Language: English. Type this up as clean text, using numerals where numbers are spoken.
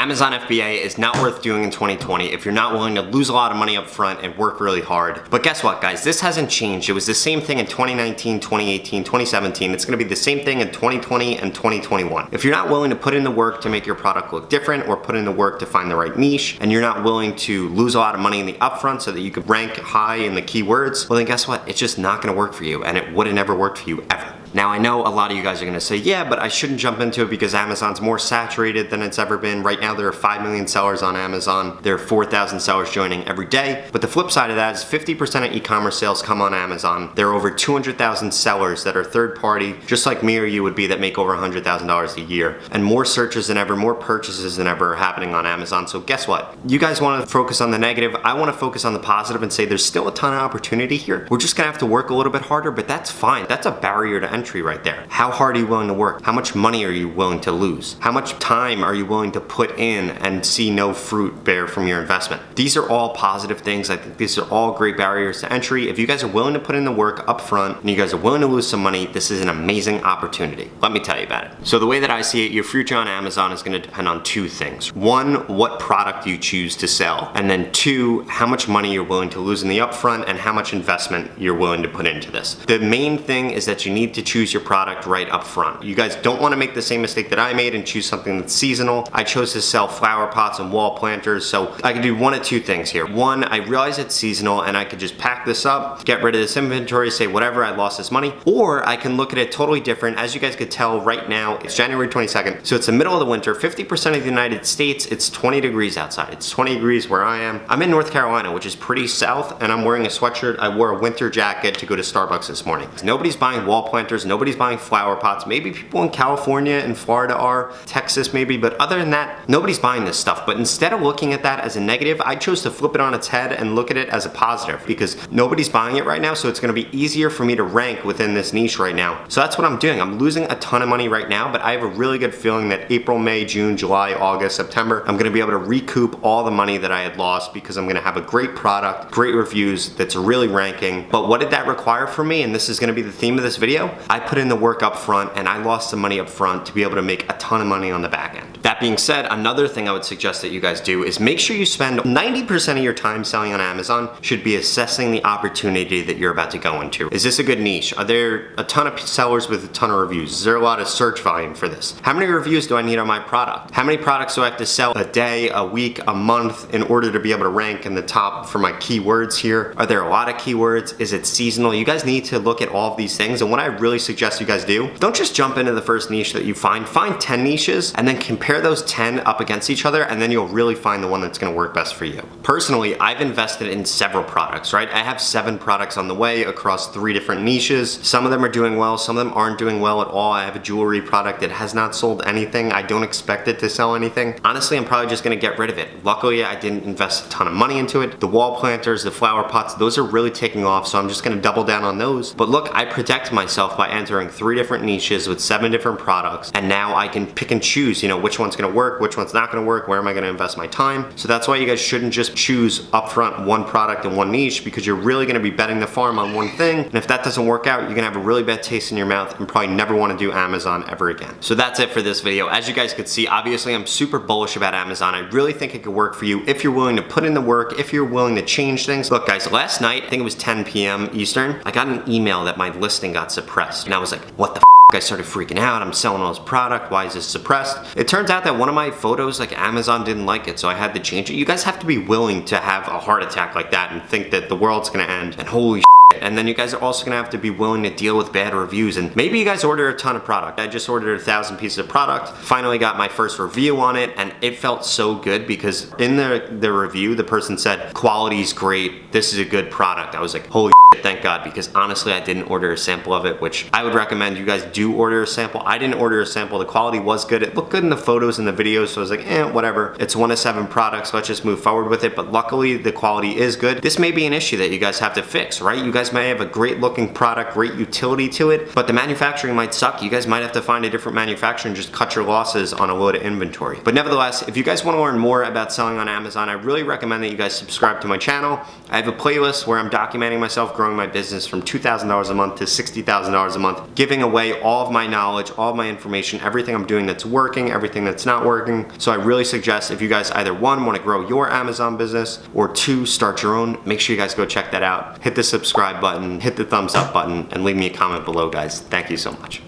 Amazon FBA is not worth doing in 2020 if you're not willing to lose a lot of money up front and work really hard. But guess what, guys? This hasn't changed. It was the same thing in 2019, 2018, 2017. It's gonna be the same thing in 2020 and 2021. If you're not willing to put in the work to make your product look different or put in the work to find the right niche, and you're not willing to lose a lot of money in the upfront so that you could rank high in the keywords, well then guess what? It's just not gonna work for you, and it would have never worked for you ever. Now I know a lot of you guys are gonna say, yeah, but I shouldn't jump into it because Amazon's more saturated than it's ever been. Right now there are 5 million sellers on Amazon. There are 4,000 sellers joining every day. But the flip side of that is 50% of e-commerce sales come on Amazon. There are over 200,000 sellers that are third party, just like me or you would be, that make over $100,000 a year. And more searches than ever, more purchases than ever are happening on Amazon. So guess what? You guys wanna focus on the negative. I wanna focus on the positive and say there's still a ton of opportunity here. We're just gonna have to work a little bit harder, but that's fine. That's a barrier to entry right there. How hard are you willing to work? How much money are you willing to lose? How much time are you willing to put in and see no fruit bear from your investment? These are all positive things. I think these are all great barriers to entry. If you guys are willing to put in the work up front and you guys are willing to lose some money, this is an amazing opportunity. Let me tell you about it. So the way that I see it, your future on Amazon is gonna depend on two things. One, what product you choose to sell. And then two, how much money you're willing to lose in the upfront and how much investment you're willing to put into this. The main thing is that you need to choose your product right up front. You guys don't want to make the same mistake that I made and choose something that's seasonal. I chose to sell flower pots and wall planters, so I can do one of two things here. One, I realize it's seasonal and I could just pack this up, get rid of this inventory, say whatever, I lost this money. Or I can look at it totally different. As you guys could tell right now, it's January 22nd, so it's the middle of the winter. 50% of the United States, it's 20 degrees outside. It's 20 degrees where I am. I'm in North Carolina, which is pretty south, and I'm wearing a sweatshirt. I wore a winter jacket to go to Starbucks this morning. Nobody's buying wall planters, nobody's buying flower pots. Maybe people in California and Florida are, Texas maybe, but other than that, nobody's buying this stuff. But instead of looking at that as a negative, I chose to flip it on its head and look at it as a positive because nobody's buying it right now, so it's gonna be easier for me to rank within this niche right now. So that's what I'm doing. I'm losing a ton of money right now, but I have a really good feeling that April, May, June, July, August, September, I'm gonna be able to recoup all the money that I had lost because I'm gonna have a great product, great reviews that's really ranking. But what did that require for me? And this is gonna be the theme of this video. I put in the work up front and I lost some money up front to be able to make a ton of money on the back end. That being said, another thing I would suggest that you guys do is make sure you spend 90% of your time selling on Amazon should be assessing the opportunity that you're about to go into. Is this a good niche? Are there a ton of sellers with a ton of reviews? Is there a lot of search volume for this? How many reviews do I need on my product? How many products do I have to sell a day, a week, a month in order to be able to rank in the top for my keywords here? Are there a lot of keywords? Is it seasonal? You guys need to look at all of these things, and what I really suggest you guys do, don't just jump into the first niche that you find 10 niches and then compare those 10 up against each other, and then you'll really find the one that's gonna work best for you. Personally, I've invested in several products, right? I have 7 products on the way across 3 different niches. Some of them are doing well, some of them aren't doing well at all. I have a jewelry product that has not sold anything. I don't expect it to sell anything. Honestly, I'm probably just gonna get rid of it. Luckily, I didn't invest a ton of money into it. The wall planters, the flower pots, those are really taking off, so I'm just gonna double down on those. But look, I protect myself by entering 3 different niches with 7 different products, and now I can pick and choose, you know, which one's gonna work, which one's not gonna work, where am I gonna invest my time. So that's why you guys shouldn't just choose upfront one product and one niche, because you're really gonna be betting the farm on one thing, and if that doesn't work out, you're gonna have a really bad taste in your mouth and probably never wanna do Amazon ever again. So that's it for this video. As you guys could see, obviously I'm super bullish about Amazon. I really think it could work for you if you're willing to put in the work, if you're willing to change things. Look guys, last night, I think it was 10 p.m. Eastern, I got an email that my listing got suppressed, and I was like, what the f? I started freaking out. I'm selling all this product. Why is this suppressed? It turns out that one of my photos, like Amazon didn't like it, so I had to change it. You guys have to be willing to have a heart attack like that and think that the world's gonna end and holy shit. And then you guys are also gonna have to be willing to deal with bad reviews. And maybe you guys order a ton of product. I just ordered 1,000 pieces of product, finally got my first review on it, and it felt so good because in the review, the person said, quality's great, this is a good product. I was like, holy shit, thank God, because honestly, I didn't order a sample of it, which I would recommend you guys do order a sample. I didn't order a sample. The quality was good. It looked good in the photos and the videos, so I was like, whatever. It's 1 of 7 products, let's just move forward with it. But luckily, the quality is good. This may be an issue that you guys have to fix, right? You guys may have a great looking product, great utility to it, but the manufacturing might suck. You guys might have to find a different manufacturer and just cut your losses on a load of inventory. But nevertheless, if you guys want to learn more about selling on Amazon, I really recommend that you guys subscribe to my channel. I have a playlist where I'm documenting myself growing growing my business from $2,000 a month to $60,000 a month, giving away all of my knowledge, all of my information, everything I'm doing that's working, everything that's not working. So I really suggest if you guys either one, want to grow your Amazon business, or two, start your own, make sure you guys go check that out. Hit the subscribe button, hit the thumbs up button, and leave me a comment below, guys. Thank you so much.